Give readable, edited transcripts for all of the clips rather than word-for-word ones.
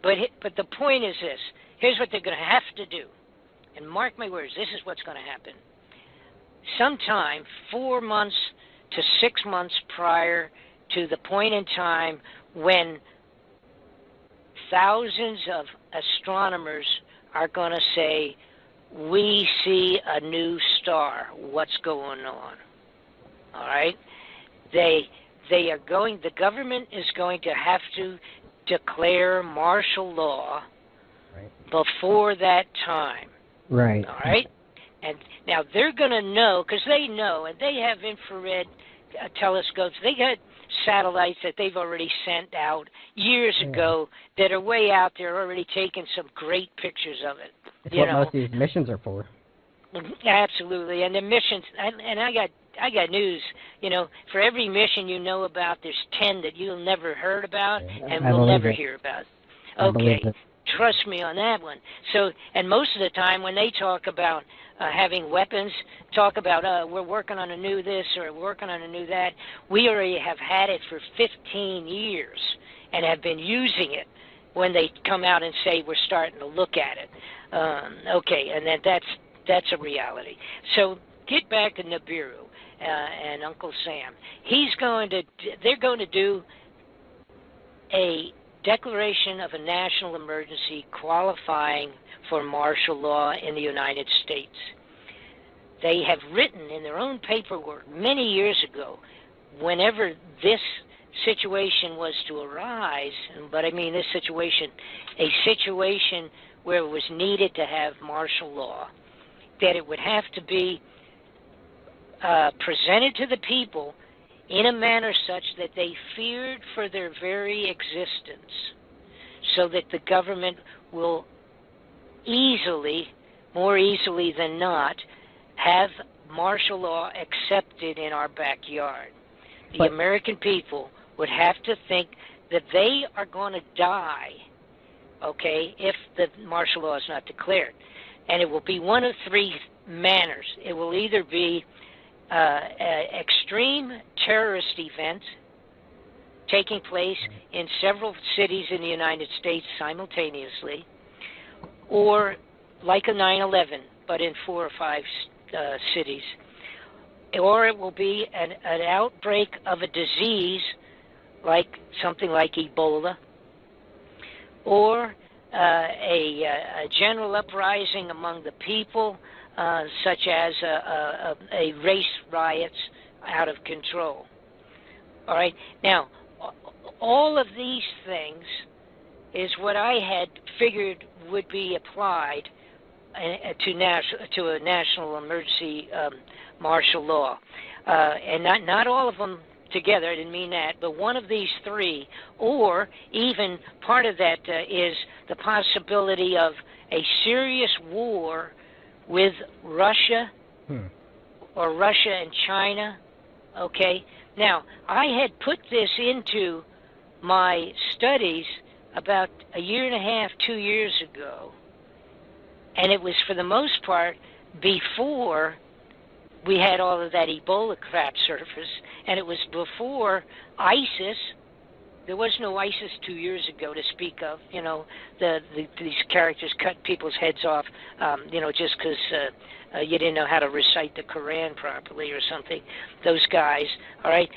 But the point is this. Here's what they're going to have to do. And mark my words, this is what's going to happen. Sometime 4 months to 6 months prior to the point in time when thousands of astronomers are going to say, we see a new star. What's going on? All right? The government is going to have to declare martial law before that time. Right. All right? And now they're going to know, because they know, and they have infrared telescopes. They got satellites that they've already sent out years ago that are way out there, already taking some great pictures of it. It's what most of these missions are for. Absolutely, and the missions, and I got news. For every mission you know about, there's 10 that you'll never heard about and will never hear about. Okay, trust me on that one. So, and most of the time when they talk about having weapons, talk about we're working on a new this or working on a new that, we already have had it for 15 years and have been using it when they come out and say we're starting to look at it. Okay, and that's a reality. So get back to Nibiru and Uncle Sam. They're going to do a declaration of a national emergency qualifying for martial law in the United States. They have written in their own paperwork many years ago, whenever this situation was to arise, but I mean this situation, a situation where it was needed to have martial law, that it would have to be presented to the people in a manner such that they feared for their very existence, so that the government will more easily than not, have martial law accepted in our backyard. The American people would have to think that they are going to die, okay, if the martial law is not declared. And it will be one of three manners. It will either be an extreme terrorist event taking place in several cities in the United States simultaneously, or like a 9/11, but in 4 or 5 cities, or it will be an outbreak of a disease like something like Ebola, or a general uprising among the people, such as a race riots out of control. All right. Now, all of these things is what I had figured would be applied to a national emergency martial law, and not all of them together. I didn't mean that, but one of these three, or even part of that is the possibility of a serious war with Russia or Russia and China. Okay. Now, I had put this into my studies about a year and a half, 2 years ago, and it was for the most part before we had all of that Ebola crap surface, and it was before ISIS. There was no ISIS 2 years ago to speak of. These characters cut people's heads off, just because you didn't know how to recite the Quran properly or something. Those guys, all right,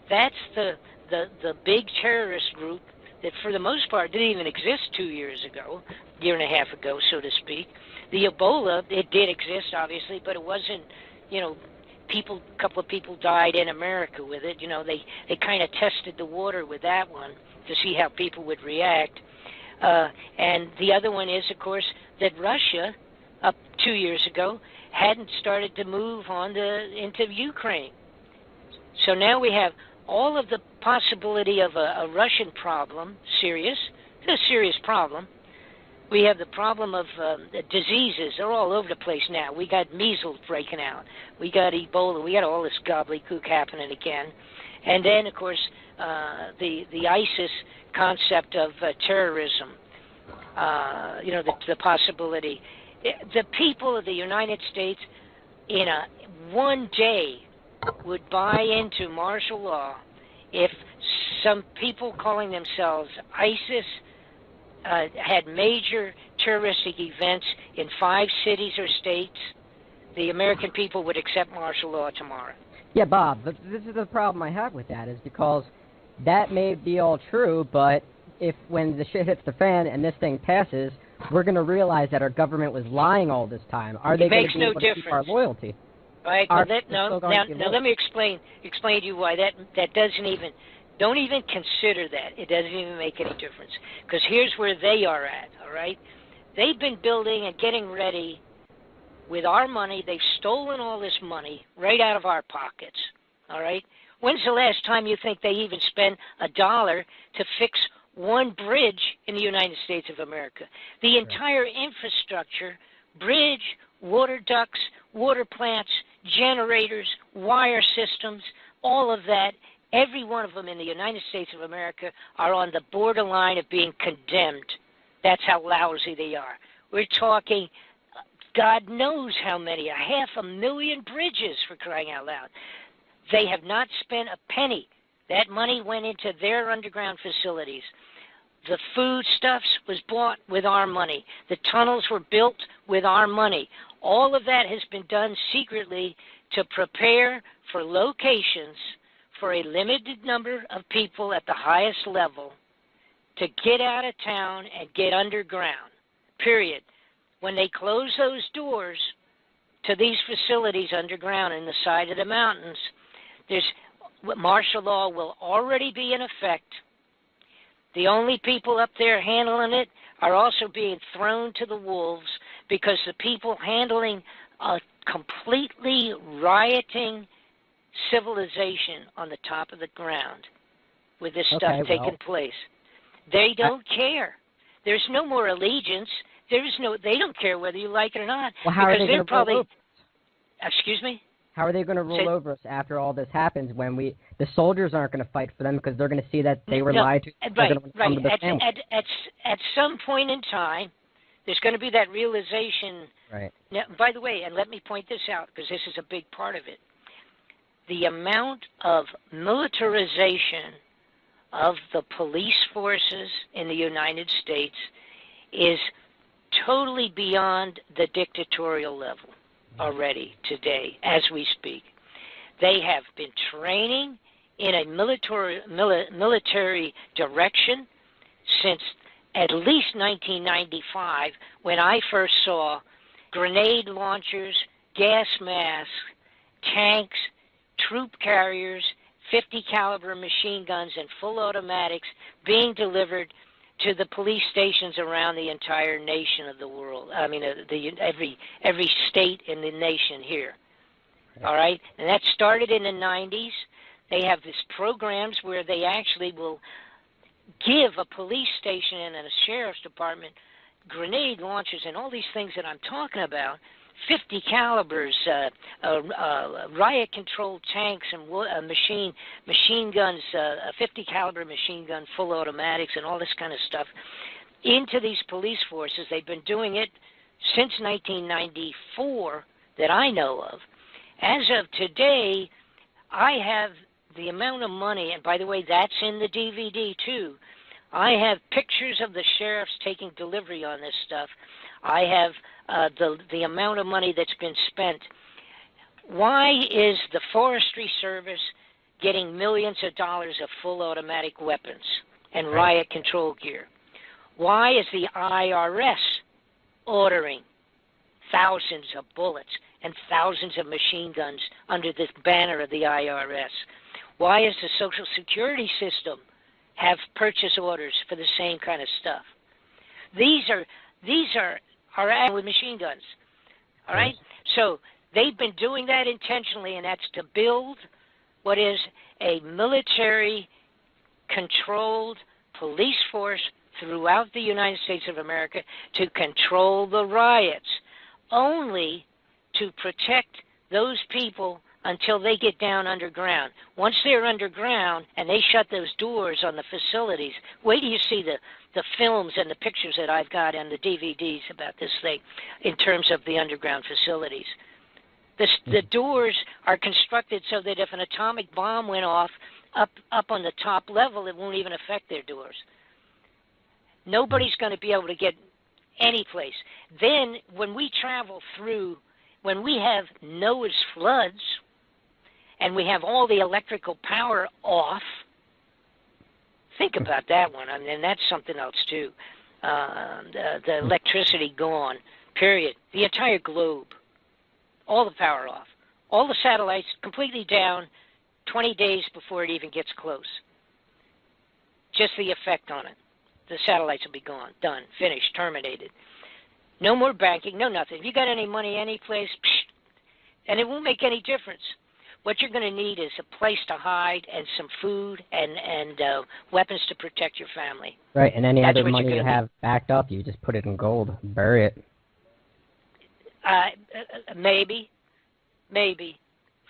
that's the big terrorist group that for the most part didn't even exist 2 years ago, year and a half ago, so to speak. The Ebola, it did exist, obviously, but it wasn't, a couple of people died in America with it. They kind of tested the water with that one to see how people would react. And the other one is, of course, that Russia, up 2 years ago, hadn't started to move on into Ukraine. So now we have all of the possibility of a Russian problem, serious. It's a serious problem. We have the problem of the diseases. They're all over the place now. We got measles breaking out. We got Ebola. We got all this gobbledygook happening again. And then, of course, the ISIS concept of terrorism, the possibility. The people of the United States in one day would buy into martial law if some people calling themselves ISIS had major terroristic events in 5 cities or states, the American people would accept martial law tomorrow. Yeah, Bob, but this is the problem I have with that, is because that may be all true, but when the shit hits the fan and this thing passes, we're going to realize that our government was lying all this time. Are they going to be able to keep our loyalty? Right. Well, now let me explain to you why that doesn't even. Don't even consider that. It doesn't even make any difference. Because here's where they are at, all right? They've been building and getting ready with our money. They've stolen all this money right out of our pockets, all right? When's the last time you think they even spent $1 to fix one bridge in the United States of America? The entire infrastructure, bridge, water ducts, water plants, generators, wire systems, all of that, every one of them in the United States of America are on the borderline of being condemned. That's how lousy they are. We're talking, God knows how many, 500,000 bridges, for crying out loud. They have not spent a penny. That money went into their underground facilities. The foodstuffs was bought with our money. The tunnels were built with our money. All of that has been done secretly to prepare for locations for a limited number of people at the highest level to get out of town and get underground, period. When they close those doors to these facilities underground in the side of the mountains, martial law will already be in effect. The only people up there handling it are also being thrown to the wolves because the people handling a completely rioting civilization on the top of the ground with this stuff taking place. They don't care. There's no more allegiance. They don't care whether you like it or not. Well, how are they going to roll over? Excuse me? How are they going to roll over us after all this happens when the soldiers aren't going to fight for them because they're going to see that they were lied to? Right. At some point in time, there's going to be that realization. Right. Now, by the way, and let me point this out because this is a big part of it. The amount of militarization of the police forces in the United States is totally beyond the dictatorial level already today as we speak. They have been training in a military direction since at least 1995 when I first saw grenade launchers, gas masks, tanks, troop carriers, 50 caliber machine guns and full automatics being delivered to the police stations around the entire nation of the world. I mean, every state in the nation here. All right? And that started in the 90s. They have these programs where they actually will give a police station and a sheriff's department grenade launchers and all these things that I'm talking about, 50 calibers, riot-controlled tanks and machine guns, 50 caliber machine gun, full automatics, and all this kind of stuff into these police forces. They've been doing it since 1994 that I know of. As of today, I have the amount of money, and by the way, that's in the DVD too. I have pictures of the sheriffs taking delivery on this stuff. I have the amount of money that's been spent. Why is the Forestry Service getting millions of dollars of full automatic weapons and riot control gear? Why is the IRS ordering thousands of bullets and thousands of machine guns under the banner of the IRS? Why is the Social Security system have purchase orders for the same kind of stuff? These are with machine guns. All right? So they've been doing that intentionally, and that's to build what is a military-controlled police force throughout the United States of America to control the riots, only to protect those people until they get down underground. Once they're underground and they shut those doors on the facilities, wait till you see the films and the pictures that I've got and the DVDs about this thing in terms of the underground facilities. The doors are constructed so that if an atomic bomb went off up on the top level, it won't even affect their doors. Nobody's going to be able to get any place. Then when we travel through, when we have Noah's floods and we have all the electrical power off, think about that one. I mean, that's something else too. The electricity gone, period. The entire globe, all the power off. All the satellites completely down 20 days before it even gets close. Just the effect on it. The satellites will be gone, done, finished, terminated. No more banking, no nothing. If you got any money any place, and it won't make any difference. What you're going to need is a place to hide and some food and weapons to protect your family. Right, and any other money you have backed up, you just put it in gold, bury it. Maybe.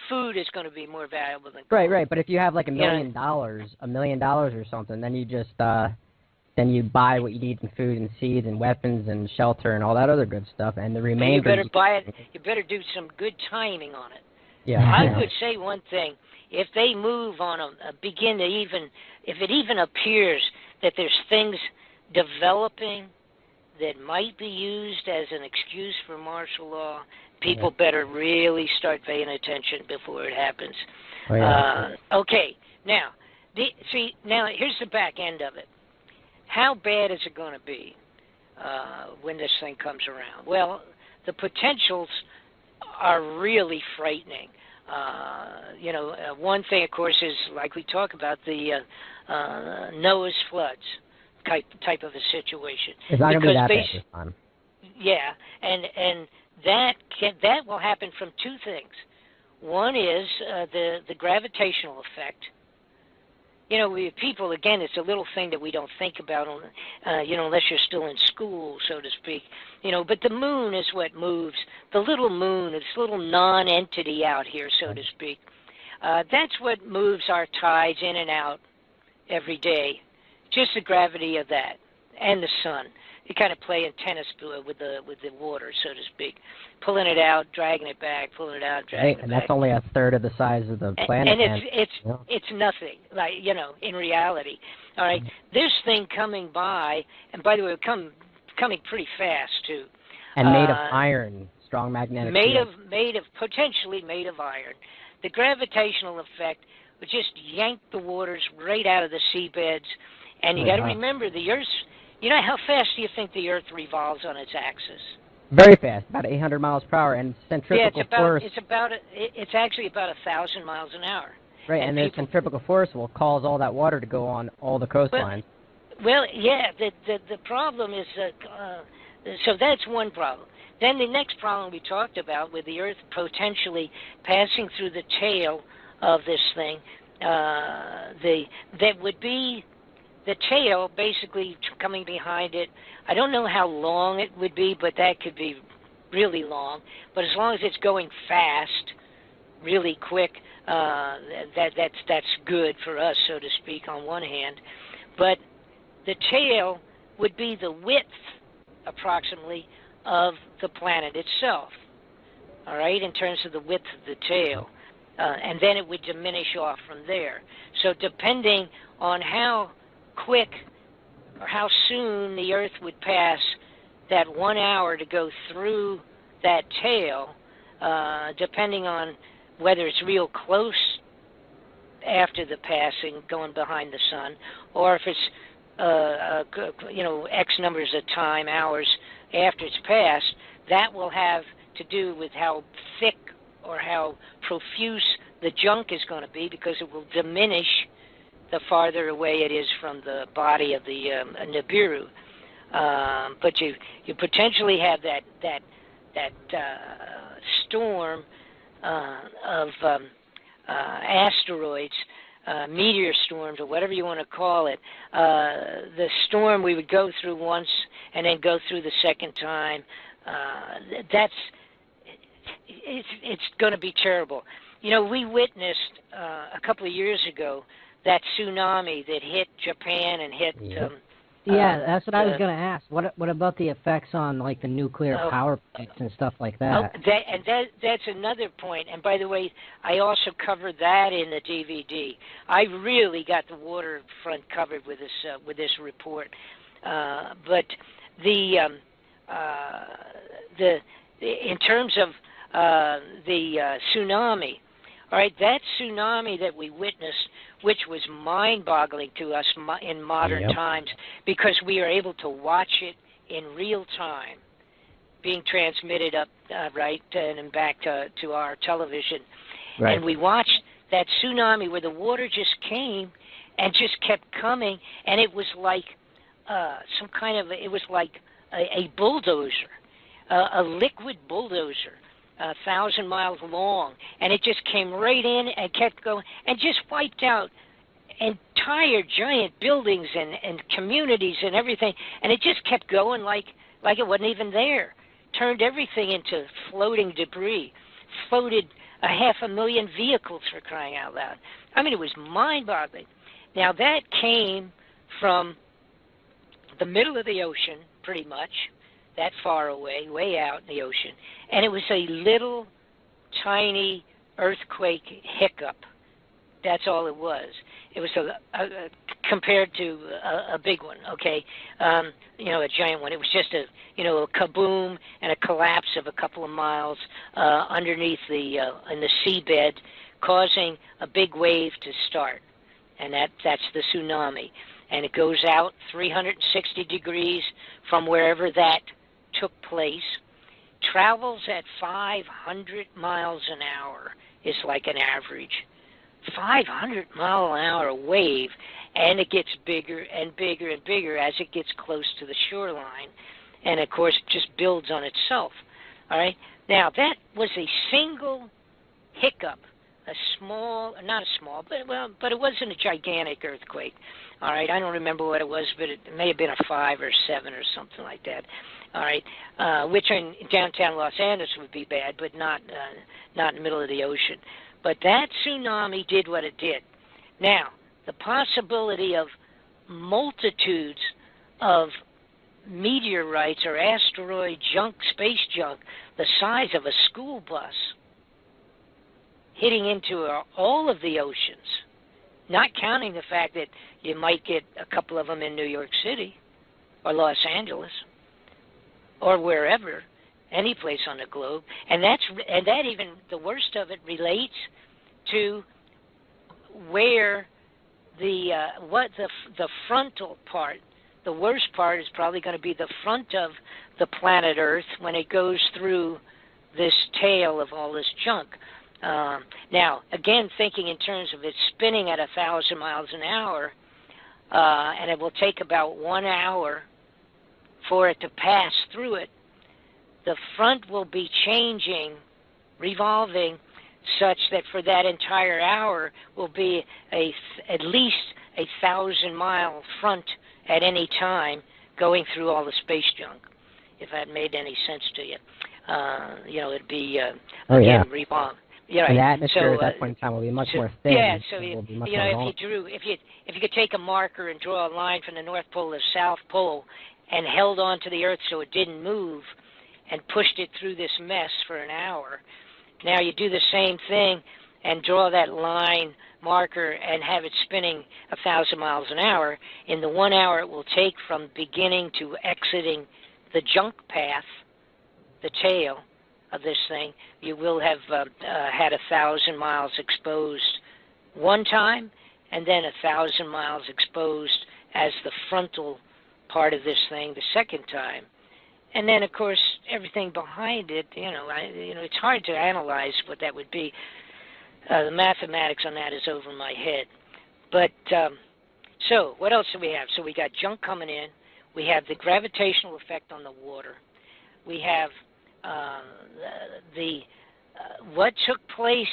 Food is going to be more valuable than gold. Right, but if you have like $1 million or something, then you just then you buy what you need in food and seeds and weapons and shelter and all that other good stuff, and the remainder. You better buy it. You better do some good timing on it. Yeah. I would say one thing: if they move on begin to if it even appears that there's things developing that might be used as an excuse for martial law, people better really start paying attention before it happens. Oh, yeah. Okay, now, here's the back end of it. How bad is it going to be when this thing comes around? Well, the potentials are really frightening. One thing, of course, is like we talk about the Noah's floods type of a situation. It's not going to be that bad this time. Yeah, and that will happen from two things. One is the gravitational effect. We people, again, it's a little thing that we don't think about, unless you're still in school, so to speak. But the moon is what moves. The little moon, this little non-entity out here, so to speak. That's what moves our tides in and out every day. Just the gravity of that, and the sun. You kind of play in tennis with the water, so to speak, pulling it out, dragging it back, pulling it out, dragging it back. And that's only a third of the size of the planet. And it's nothing, like in reality. All right, this thing coming by, and by the way, coming pretty fast too. And made of iron, strong magnetic field. Potentially made of iron. The gravitational effect would just yank the waters right out of the seabeds, and you got to remember the Earth's. How fast do you think the Earth revolves on its axis? Very fast, about 800 miles per hour, and centrifugal force. It's actually about 1,000 miles an hour. Right, and the centrifugal force will cause all that water to go on all the coastlines. Well, yeah. The problem is so that's one problem. Then the next problem we talked about, with the Earth potentially passing through the tail of this thing, that would be the tail basically coming behind it. I don't know how long it would be, but that could be really long. But as long as it's going fast, really quick, that's good for us, so to speak, on one hand. But the tail would be the width, approximately, of the planet itself, all right, in terms of the width of the tail. And then it would diminish off from there. So depending on how quick or how soon the Earth would pass that 1 hour to go through that tail, depending on whether it's real close after the passing, going behind the sun, or if it's X numbers of time, hours after it's passed, that will have to do with how thick or how profuse the junk is going to be, because it will diminish the farther away it is from the body of the Nibiru. But you potentially have that storm of asteroids, meteor storms, or whatever you want to call it. The storm we would go through once and then go through the second time. It's going to be terrible. We witnessed a couple of years ago that tsunami that hit Japan and hit. Yeah, that's what I was going to ask. What about the effects on like the nuclear power plants and stuff like that? That's another point. And by the way, I also covered that in the DVD. I really got the waterfront covered with this report. But in terms of the tsunami, all right, that tsunami that we witnessed, which was mind-boggling to us in modern times, because we are able to watch it in real time, being transmitted up, right, and back to our television. Right. And we watched that tsunami where the water just came and just kept coming, and it was like it was like a bulldozer, a liquid bulldozer, 1,000 miles long, and it just came right in and kept going and just wiped out entire giant buildings and communities and everything, and it just kept going like it wasn't even there. Turned everything into floating debris, floated 500,000 vehicles, for crying out loud. I mean, it was mind-boggling. Now, that came from the middle of the ocean, pretty much, that far away, way out in the ocean, and it was a little, tiny earthquake hiccup. That's all it was. It was compared to a big one, okay, a giant one. It was just a kaboom and a collapse of a couple of miles underneath in the seabed, causing a big wave to start, and that's the tsunami. And it goes out 360 degrees from wherever that took place, travels at 500 miles an hour is like an average. 500-mile-an-hour wave, and it gets bigger and bigger and bigger as it gets close to the shoreline, and of course it just builds on itself. All right. Now that was a single hiccup, but it wasn't a gigantic earthquake. All right. I don't remember what it was, but it may have been a 5 or 7 or something like that. All right, which in downtown Los Angeles would be bad, but not in the middle of the ocean. But that tsunami did what it did. Now, the possibility of multitudes of meteorites or asteroid junk, space junk, the size of a school bus, hitting into all of the oceans, not counting the fact that you might get a couple of them in New York City or Los Angeles or wherever, any place on the globe, and that even the worst of it relates to where the frontal part. The worst part is probably going to be the front of the planet Earth when it goes through this tail of all this junk. Now, again, thinking in terms of it spinning at 1,000 miles an hour, and it will take about 1 hour for it to pass through it, the front will be changing, revolving, such that for that entire hour will be at least 1,000-mile front at any time going through all the space junk, if that made any sense to you. It'd be, revolve. Yeah, the atmosphere at that point in time will be much more thin. Yeah, so if you could take a marker and draw a line from the North Pole to the South Pole and held on to the Earth so it didn't move and pushed it through this mess for an hour, now you do the same thing and draw that line marker and have it spinning 1,000 miles an hour. In the 1 hour it will take from beginning to exiting the junk path, the tail of this thing, you will have had 1,000 miles exposed one time, and then 1,000 miles exposed as the frontal part of this thing the second time. And then, of course, everything behind it, it's hard to analyze what that would be. The mathematics on that is over my head. But, so, what else do we have? So we got junk coming in. We have the gravitational effect on the water. We have what took place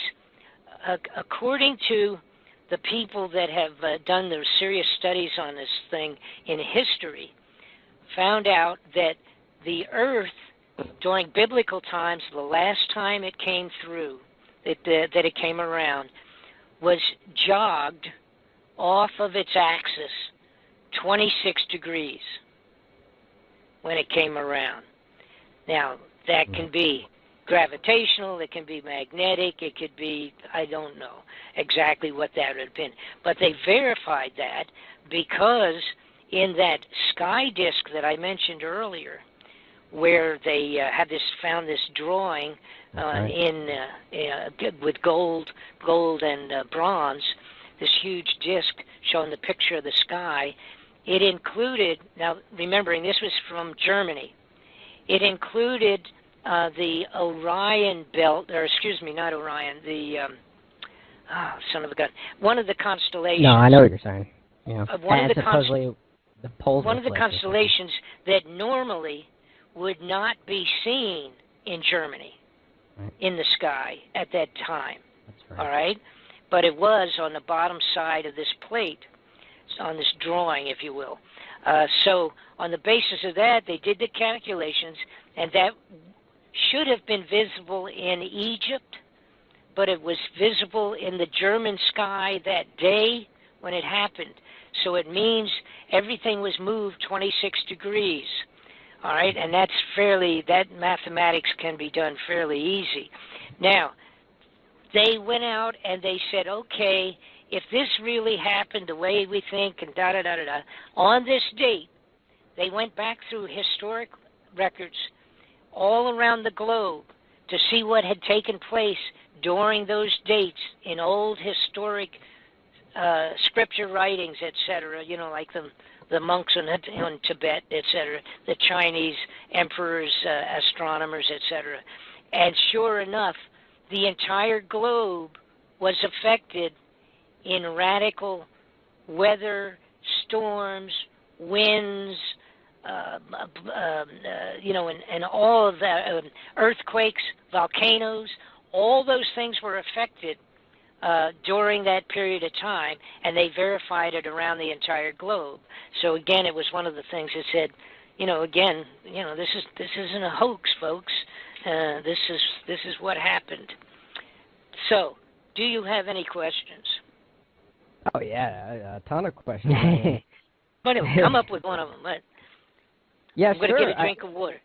according to the people that have done their serious studies on this thing in history, found out that the Earth, during biblical times, the last time it came through, that it came around, was jogged off of its axis 26 degrees when it came around. Now, that can be gravitational, it can be magnetic, it could be, I don't know exactly what that would have been. But they verified that because in that sky disk that I mentioned earlier, where they found this drawing with gold and bronze, this huge disk showing the picture of the sky. It included, now remembering this was from Germany, it included the Orion belt, or excuse me, not Orion, the son of a gun, one of the constellations. No, I know what you're saying. Yeah. One of the supposedly the poles. One of the constellations that normally would not be seen in Germany, in the sky at that time. That's right. All right? But it was on the bottom side of this plate, on this drawing, if you will. So on the basis of that, they did the calculations, and that should have been visible in Egypt, but it was visible in the German sky that day when it happened. So it means everything was moved 26 degrees. All right, and that mathematics can be done fairly easy. Now, they went out and they said, okay, if this really happened the way we think and da-da-da-da-da, on this date, they went back through historic records all around the globe to see what had taken place during those dates in old historic scripture writings, etc., like the monks in Tibet, etc., the Chinese emperors, astronomers, etc. And sure enough, the entire globe was affected in radical weather, storms, winds, and all of that, earthquakes, volcanoes, all those things were affected during that period of time, and they verified it around the entire globe. So again, it was one of the things that said, this isn't a hoax, folks. This is what happened. So, do you have any questions? Oh yeah, a ton of questions. But anyway, come up with one of them. Yeah, I'm going to get a drink of water.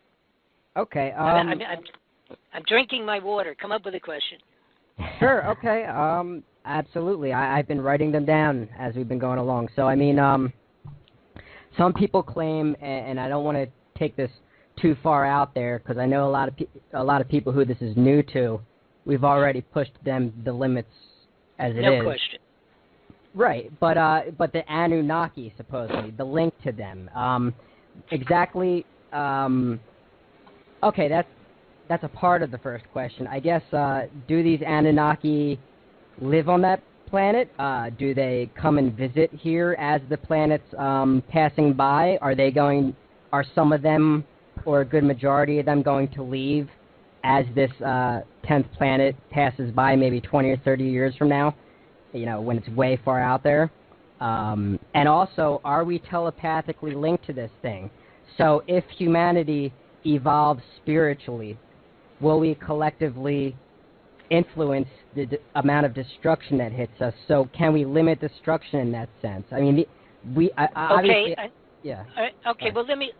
Okay. I'm drinking my water. Come up with a question. Sure. Okay. Absolutely. I've been writing them down as we've been going along. So I mean, some people claim, and I don't want to take this too far out there because I know a lot of people who this is new to. We've already pushed them the limits as it is. No question. Right, but the Anunnaki, supposedly, the link to them, exactly. Okay, that's a part of the first question. I guess. Do these Anunnaki live on that planet? Do they come and visit here as the planet's passing by? Are some of them, or a good majority of them, going to leave as this 10th planet passes by, maybe 20 or 30 years from now? When it's way far out there. And also, are we telepathically linked to this thing? So if humanity evolves spiritually, will we collectively influence the amount of destruction that hits us? So can we limit destruction in that sense? I mean, obviously... Okay. Yeah. Okay, well, let me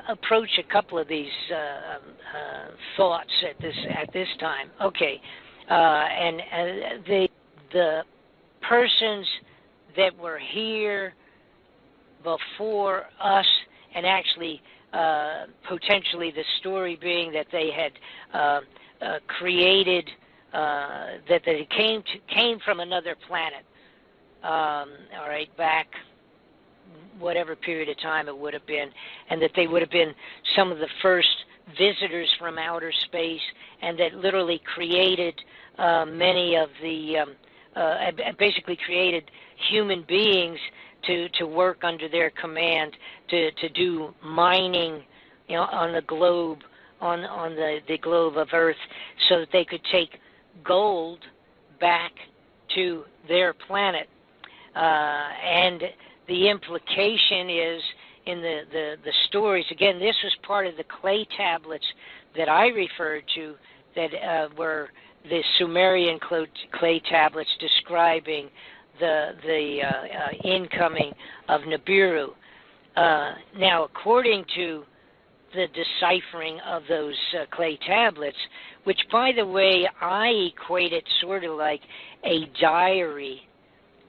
approach a couple of these thoughts at this time. Okay. And the persons that were here before us, and actually potentially the story being that they had created, that they came from another planet, all right, back whatever period of time it would have been, and that they would have been some of the first visitors from outer space, and that literally created many of the, basically created human beings to work under their command, to do mining, on the globe, on the globe of Earth, so that they could take gold back to their planet. And the implication is, in the stories, again, this was part of the clay tablets that I referred to, that were the Sumerian clay tablets describing the incoming of Nibiru. Now, according to the deciphering of those clay tablets, which, by the way, I equate it sort of like a diary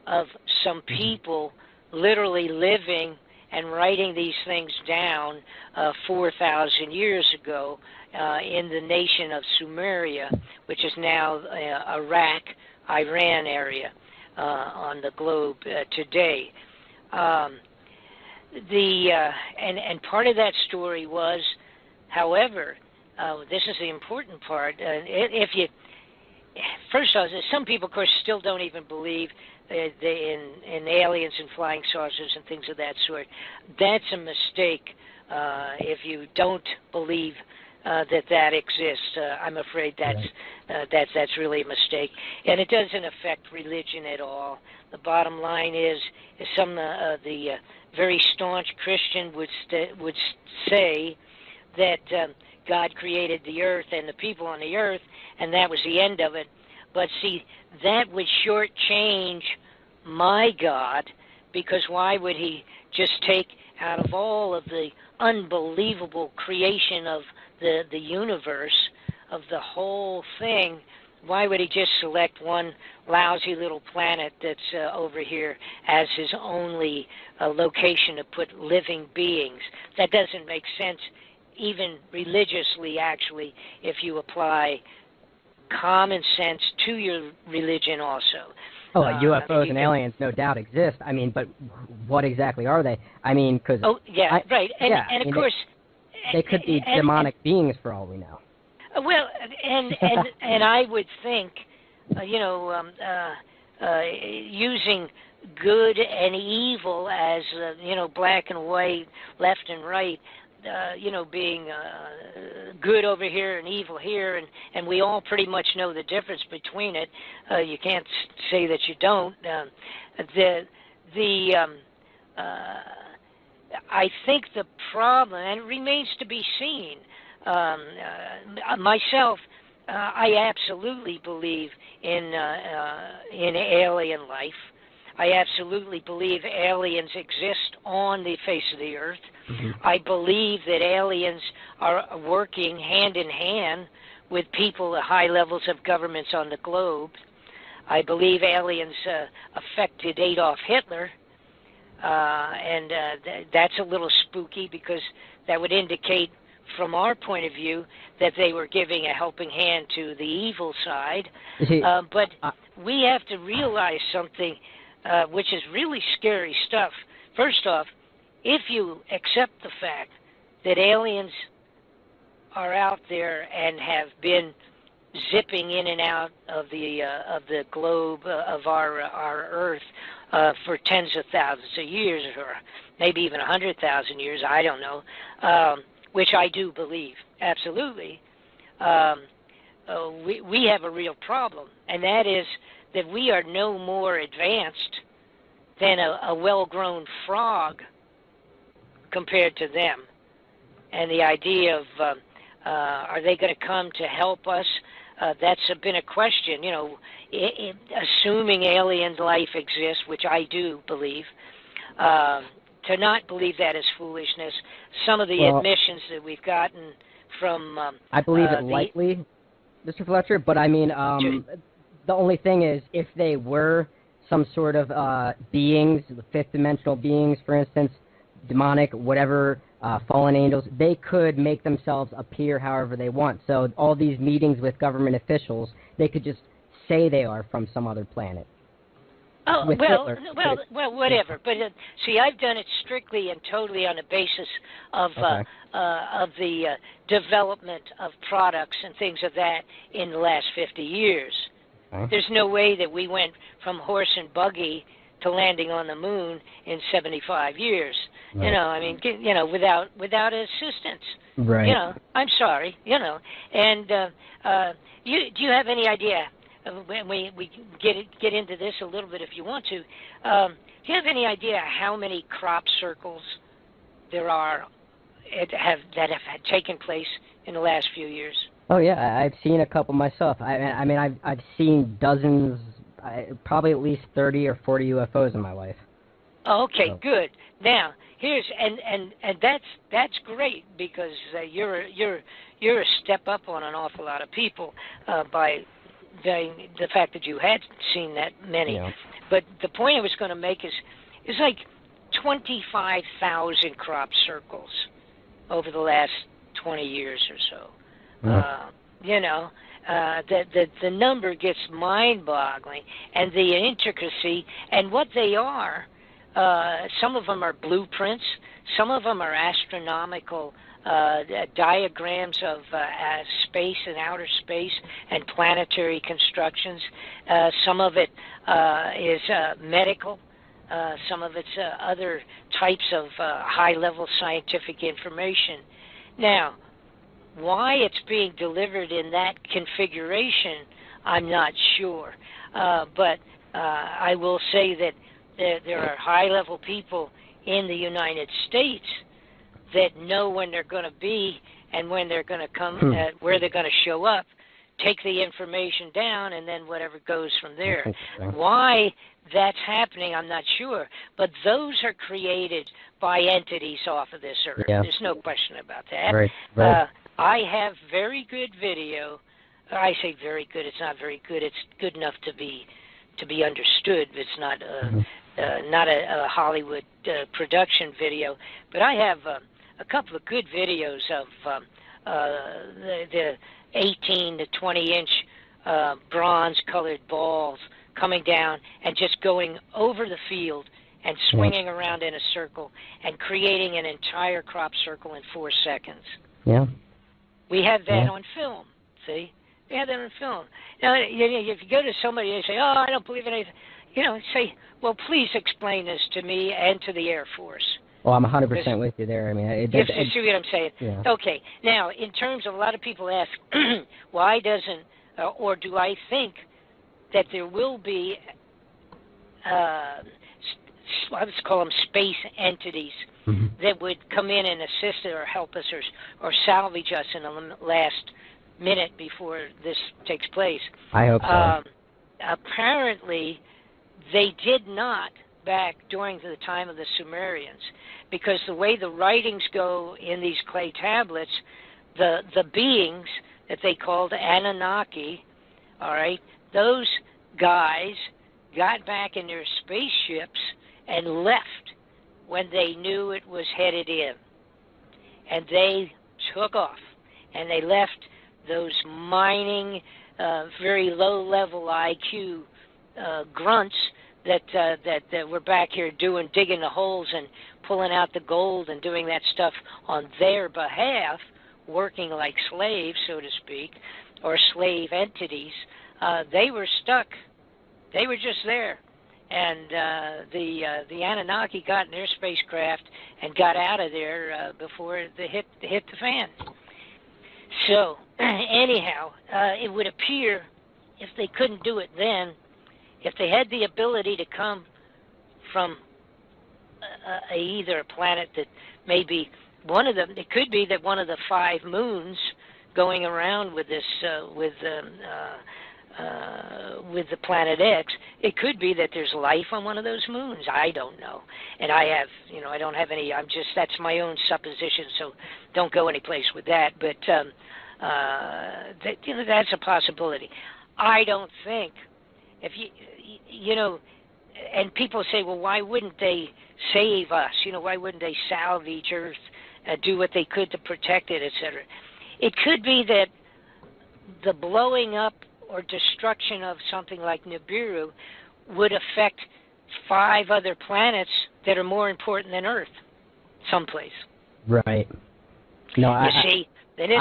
of some people literally living and writing these things down 4,000 years ago in the nation of Sumeria, which is now Iraq, Iran area on the globe today. And part of that story was, however, this is the important part. First off, some people, of course, still don't even believe in aliens and flying saucers and things of that sort. That's a mistake if you don't believe that exists. I'm afraid that's really a mistake, and it doesn't affect religion at all. The bottom line is some of the very staunch Christian would say that God created the earth and the people on the earth, and that was the end of it. But see, that would shortchange my God, because why would he just take out of all of the unbelievable creation of the universe, of the whole thing, why would he just select one lousy little planet that's over here as his only location to put living beings? That doesn't make sense, even religiously, actually, if you apply common sense to your religion also. Oh, UFOs and aliens no doubt exist. I mean, but what exactly are they? I mean, because... Oh, yeah, right. And of course... They could be demonic beings for all we know. Well, and I would think, using good and evil as, black and white, left and right, being good over here and evil here, and we all pretty much know the difference between it. You can't say that you don't. I think the problem, and it remains to be seen, myself, I absolutely believe in alien life. I absolutely believe aliens exist on the face of the earth. Mm-hmm. I believe that aliens are working hand in hand with people at high levels of governments on the globe. I believe aliens affected Adolf Hitler, and that's a little spooky, because that would indicate, from our point of view, that they were giving a helping hand to the evil side. But we have to realize something, which is really scary stuff. First off, if you accept the fact that aliens are out there and have been zipping in and out of the globe of our Earth for tens of thousands of years, or maybe even 100,000 years, I don't know, which I do believe, absolutely, we have a real problem, and that is that we are no more advanced than a well-grown frog compared to them. And the idea of are they going to come to help us? That's been a question, assuming alien life exists, which I do believe. To not believe that is foolishness. Some of the admissions that we've gotten from... I believe it likely, Mr. Fletcher, but I mean, the only thing is, if they were some sort of beings, fifth-dimensional beings, for instance, demonic, whatever, fallen angels, they could make themselves appear however they want. So all these meetings with government officials, they could just say they are from some other planet. Oh, well, whatever. But see, I've done it strictly and totally on the basis of the development of products and things of that in the last 50 years. Okay. There's no way that we went from horse and buggy to landing on the moon in 75 years. Right. Without assistance. Right. I'm sorry. And do you have any idea? When we get into this a little bit, if you want to, do you have any idea how many crop circles there are that have taken place in the last few years? Oh yeah, I've seen a couple myself. I've seen dozens, probably at least 30 or 40 UFOs in my life. Oh, okay, so. Good. Now here's and that's great, because you're a step up on an awful lot of people by the fact that you had seen that many. Yeah. But the point I was going to make is like 25,000 crop circles over the last 20 years or so. The number gets mind-boggling, and the intricacy, and what they are. Some of them are blueprints. Some of them are astronomical diagrams of space and outer space and planetary constructions. Some of it is medical. Some of it's other types of high-level scientific information. Now, why it's being delivered in that configuration, I'm not sure. But I will say that there are high-level people in the United States that know when they're going to be and when they're going to come, where they're going to show up, take the information down, and then whatever goes from there. Why that's happening, I'm not sure. But those are created by entities off of this earth. Yeah. There's no question about that. Right. I have very good video. I say very good. It's not very good. It's good enough to be understood. It's not not a Hollywood production video. But I have a couple of good videos of the 18 to 20-inch bronze-colored balls coming down and just going over the field and swinging around in a circle and creating an entire crop circle in 4 seconds. Yeah. We have that on film, see? We have that on film. Now, if you go to somebody and say, oh, I don't believe in anything, say, well, please explain this to me and to the Air Force. Well, I'm 100% with you there. I mean, you see what I'm saying? Yeah. Okay. Now, in terms of a lot of people ask, why doesn't, or do I think that there will be, let's call them space entities, that would come in and assist or help us or salvage us in the last minute before this takes place? I hope so. Apparently, they did not back during the time of the Sumerians, because the way the writings go in these clay tablets, the beings that they called Anunnaki, all right, those guys got back in their spaceships and left when they knew it was headed in. And they took off, and they left those mining, very low-level IQ grunts that were back here digging the holes and pulling out the gold and doing that stuff on their behalf, working like slaves, so to speak, or slave entities. They were stuck. They were just there. And the Anunnaki got in their spacecraft and got out of there before it hit the fan. So, anyhow, it would appear, if they couldn't do it then, if they had the ability to come from either a planet that maybe one of them, it could be that one of the 5 moons going around with this, with the planet X, it could be that there's life on one of those moons. I don't know. And I have, I don't have any, that's my own supposition, so don't go any place with that. But, that's a possibility. I don't think, if and people say, well, why wouldn't they save us? Why wouldn't they salvage Earth, do what they could to protect it, etc.? It could be that the blowing up or destruction of something like Nibiru would affect 5 other planets that are more important than Earth, someplace. Right. No, I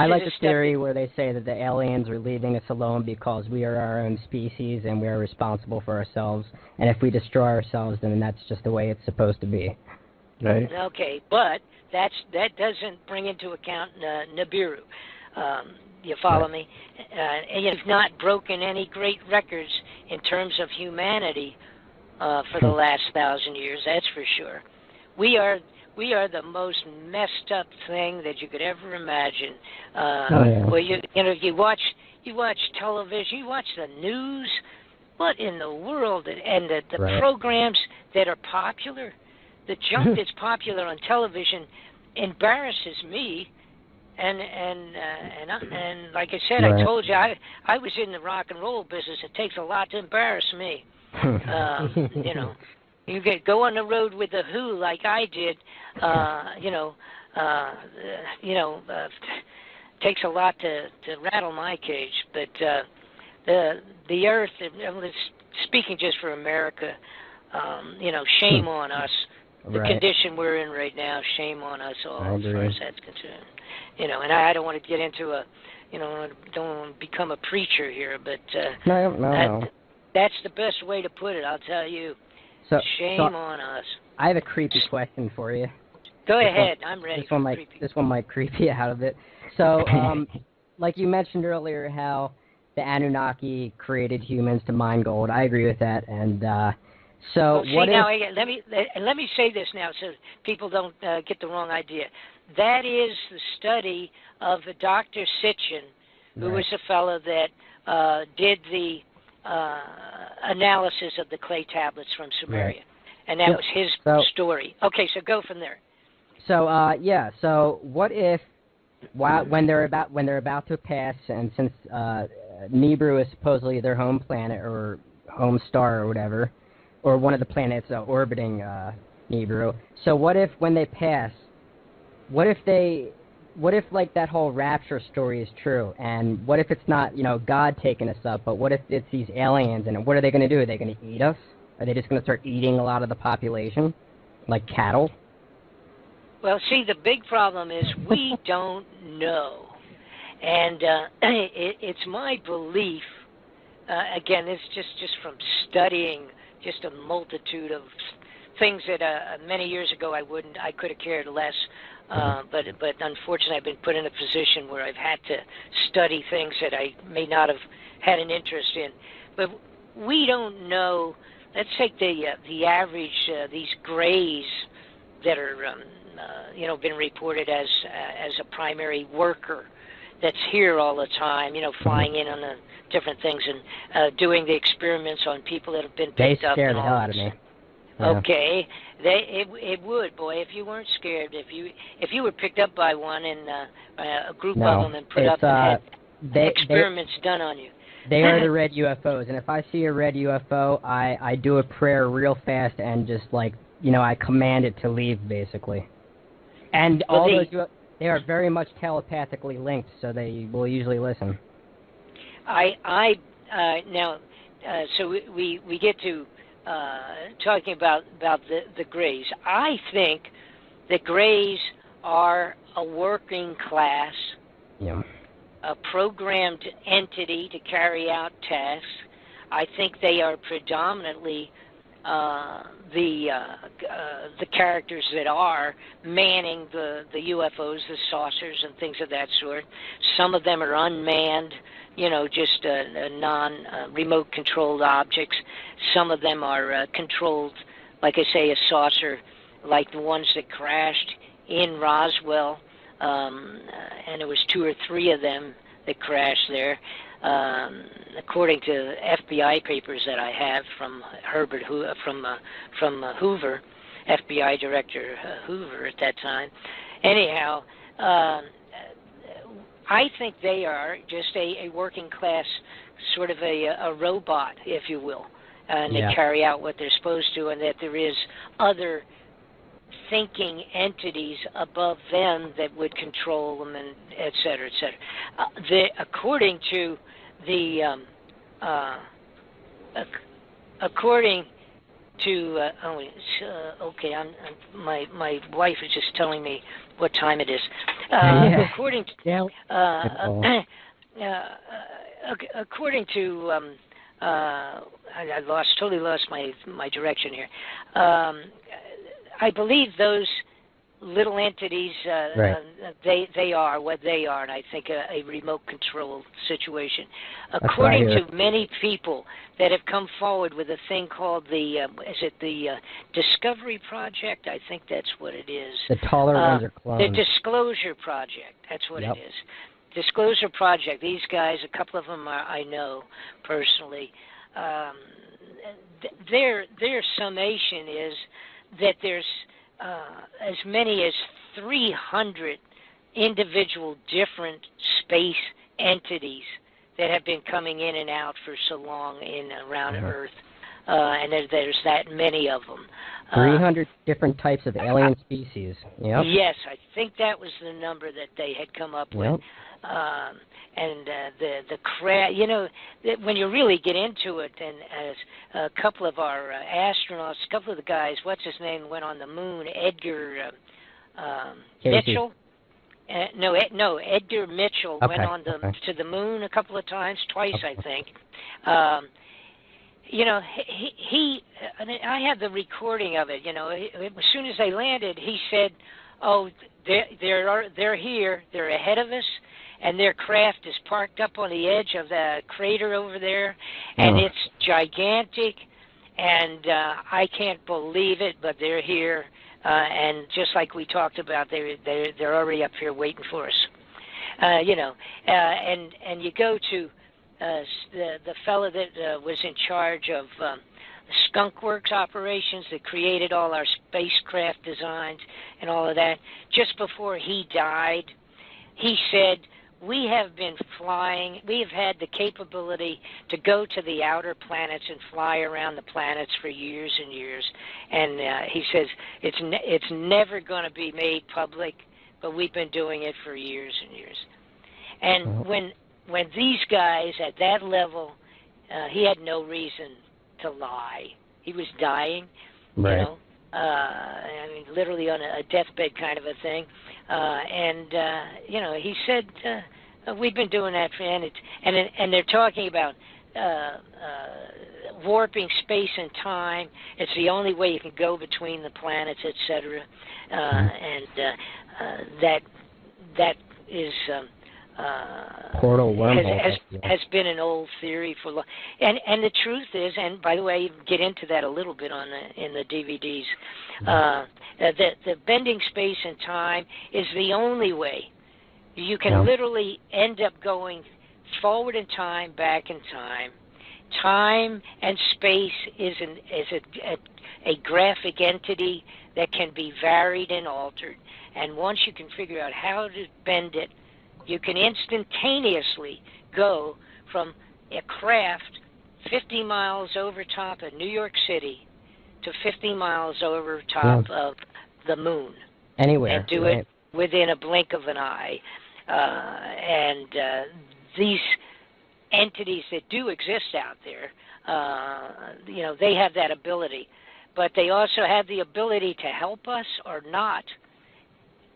like the theory where they say that the aliens are leaving us alone because we are our own species and we are responsible for ourselves. And if we destroy ourselves, then that's just the way it's supposed to be. Right? Okay, but that doesn't bring into account Nibiru. You follow me? And you've not broken any great records in terms of humanity for the last 1,000 years, that's for sure. We are the most messed up thing that you could ever imagine. Well, you watch television, you watch the news. What in the world? And the programs that are popular, the junk that's popular on television embarrasses me. And like I said, I told you, I was in the rock and roll business. It takes a lot to embarrass me. You go on the road with the Who like I did. You know, takes a lot to rattle my cage. But the Earth, speaking just for America, you know, shame on us. The condition we're in right now, shame on us all, as far as that's concerned. You know, and I don't want to get into don't want to become a preacher here, but that's the best way to put it, I'll tell you. So, shame on us. I have a creepy question for you. Go ahead, I'm ready. This one might creep you out of it. So, like you mentioned earlier, how the Anunnaki created humans to mine gold. I agree with that, and so what now, let me say this now, so people don't get the wrong idea. That is the study of Dr. Sitchin, who was the fellow that did the analysis of the clay tablets from Sumeria, and that was his story. Okay, so go from there. So so what if when they're about to pass, and since Nibiru is supposedly their home planet or home star or whatever, or one of the planets orbiting Nibiru. So what if when they pass, what if like that whole rapture story is true, and what if it's not God taking us up, but what if it's these aliens, and what are they going to do? Are they going to eat us? Are they just going to start eating a lot of the population, like cattle? Well, see, the big problem is we don't know, and it's my belief. Again, it's just from studying just a multitude of things that many years ago I could have cared less. But unfortunately, I've been put in a position where I've had to study things that I may not have had an interest in. But we don't know. Let's take the average these grays that are been reported as a primary worker that's here all the time, flying in on the different things and doing the experiments on people that have been picked up. They scare the hell out of me. Yeah. Okay, it would, boy, if you weren't scared. If you were picked up by one and a group of them and put up and had experiments done on you. They are the red UFOs, and if I see a red UFO, I do a prayer real fast and just I command it to leave, basically. And they are very much telepathically linked, so they will usually listen. So we get to talking about the Greys. I think the Greys are a working class, a programmed entity to carry out tasks. I think they are predominantly the characters that are manning the UFOs, the saucers, and things of that sort. Some of them are unmanned, just non-remote controlled objects. Some of them are controlled, like I say, a saucer, like the ones that crashed in Roswell, and it was 2 or 3 of them that crashed there. According to FBI papers that I have from Hoover, FBI Director Hoover at that time. Anyhow, I think they are just a working class, sort of a robot, if you will, and they carry out what they're supposed to, and that there is other thinking entities above them that would control them, and et cetera, et cetera. According to my wife is just telling me what time it is. According to I totally lost my direction here. I believe those little entities, they are what they are, and I think a remote control situation. According to many people that have come forward with a thing called the Discovery Project? I think that's what it is. The taller ones are clones. The Disclosure Project, that's what it is. Disclosure Project, these guys, a couple of them I know personally. Their summation is that there's as many as 300 individual different space entities that have been coming in and out for so long around Earth. and there's that many of them. 300 different types of alien species. Yep. Yes, I think that was the number that they had come up with. And the craft, when you really get into it, and as a couple of our astronauts, a couple of the guys, what's his name, went on the moon, Edgar Mitchell. Edgar Mitchell went on to the moon a couple of times, twice I think. He I have the recording of it. As soon as they landed, he said, "Oh, they're here. They're ahead of us, and their craft is parked up on the edge of the crater over there, and it's gigantic, and I can't believe it, but they're here." And just like we talked about, they're already up here waiting for us. And you go to the fellow that was in charge of Skunk Works operations that created all our spacecraft designs and all of that. Just before he died, he said, "We have been flying, we have had the capability to go to the outer planets and fly around the planets for years and years." And he says, it's never going to be made public, but we've been doing it for years and years. And when these guys at that level, he had no reason to lie. He was dying, right. I mean, literally on a deathbed kind of a thing. He said, we've been doing that, and they're talking about warping space and time. It's the only way you can go between the planets, etc. That is portal wormhole has been an old theory for long. And the truth is, and by the way, you get into that a little bit in the DVDs. The bending space and time is the only way. You can literally end up going forward in time, back in time. Time and space is a graphic entity that can be varied and altered. And once you can figure out how to bend it, you can instantaneously go from a craft 50 miles over top of New York City to 50 miles over top of the moon. Anywhere. And do it within a blink of an eye. These entities that do exist out there, they have that ability. But they also have the ability to help us or not.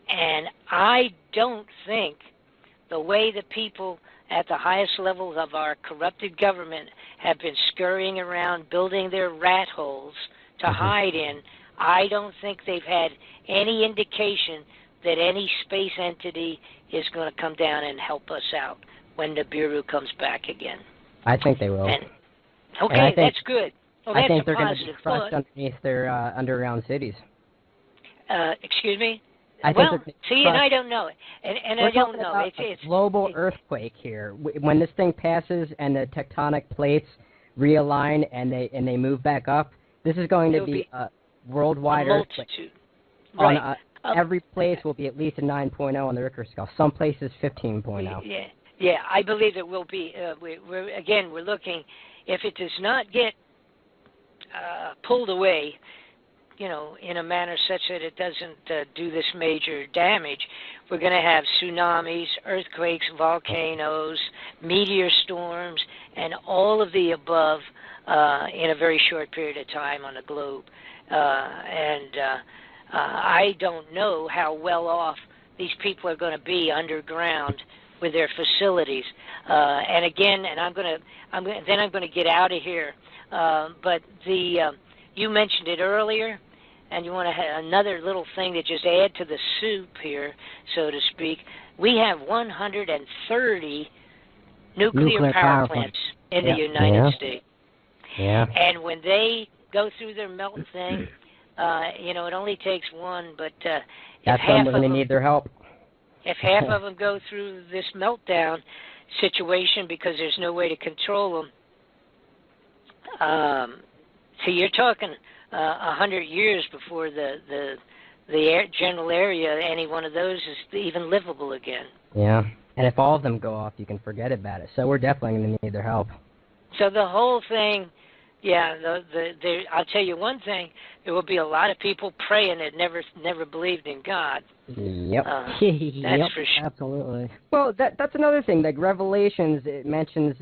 And I don't think the way the people at the highest levels of our corrupted government have been scurrying around building their rat holes to hide in, I don't think they've had any indication that any space entity is going to come down and help us out when Nibiru comes back again. I think they will. That's good. Well, I think they're going to be crushed underneath their underground cities. Excuse me? I don't know. And I don't know. It's a global earthquake here. When this thing passes and the tectonic plates realign and they move back up, this is going to be a worldwide earthquake. Right. Every place will be at least a 9.0 on the Richter scale. Some places 15.0. Yeah. I believe it will be. We're looking. If it does not get pulled away, in a manner such that it doesn't do this major damage, we're going to have tsunamis, earthquakes, volcanoes, meteor storms, and all of the above in a very short period of time on the globe. I don't know how well off these people are going to be underground with their facilities. I'm going to get out of here. But you mentioned it earlier. And you want to have another little thing to just add to the soup here, so to speak. We have 130 nuclear power plants in the United States. Yeah. And when they go through their melt thing, it only takes one, but that's when they need their help. If half of them go through this meltdown situation because there's no way to control them, so you're talking 100 years before the general area, any one of those is even livable again. Yeah, and if all of them go off, you can forget about it. So we're definitely going to need their help. So the whole thing Yeah, I'll tell you one thing. There will be a lot of people praying that never believed in God. Yep. That's for sure. Absolutely. Well, that's another thing. Like Revelations, it mentions,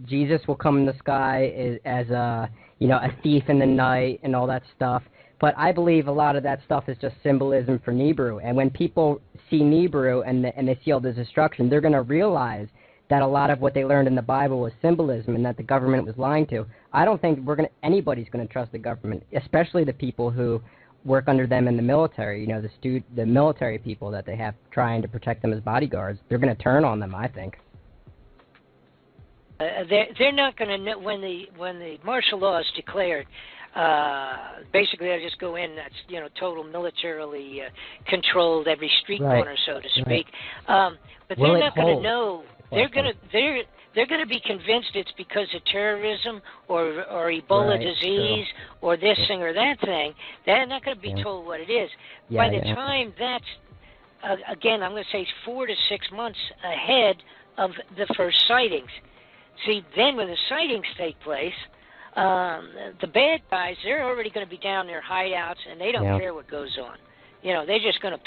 Jesus will come in the sky as a thief in the night and all that stuff. But I believe a lot of that stuff is just symbolism for Nibiru. And when people see Nibiru and they see all the destruction, they're going to realize that a lot of what they learned in the Bible was symbolism and that the government was lying to. I don't think anybody's going to trust the government, especially the people who work under them in the military. The military people that they have trying to protect them as bodyguards. They're going to turn on them, I think. They're not going to know when the martial law is declared. Basically, they'll just go in. That's total militarily controlled every street corner, so to speak. But they're not going to know. They're going to be convinced it's because of terrorism or Ebola disease or this thing or that thing. They're not going to be told what it is. By the time that's, again, I'm going to say 4 to 6 months ahead of the first sightings. See, then when the sightings take place, the bad guys, they're already going to be down their hideouts, and they don't care what goes on. They're just going to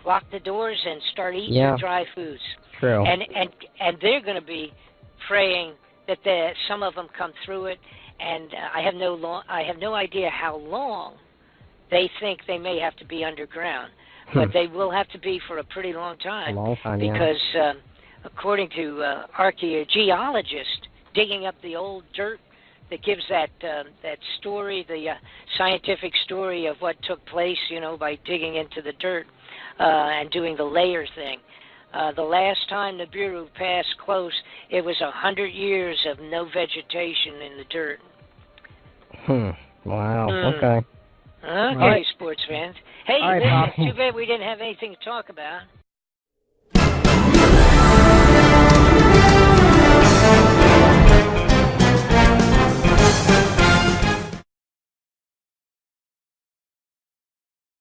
lock the doors and start eating their dry foods. True. And they're going to be praying that some of them come through it. And I have no idea how long they think they may have to be underground, but they will have to be for a pretty long time. A long time, because according to archaeologists digging up the old dirt that gives that story, the scientific story of what took place, by digging into the dirt and doing the layer thing. The last time Nibiru passed close, it was 100 years of no vegetation in the dirt. Wow. Okay. Okay, sports fans. Hey, too bad we didn't have anything to talk about.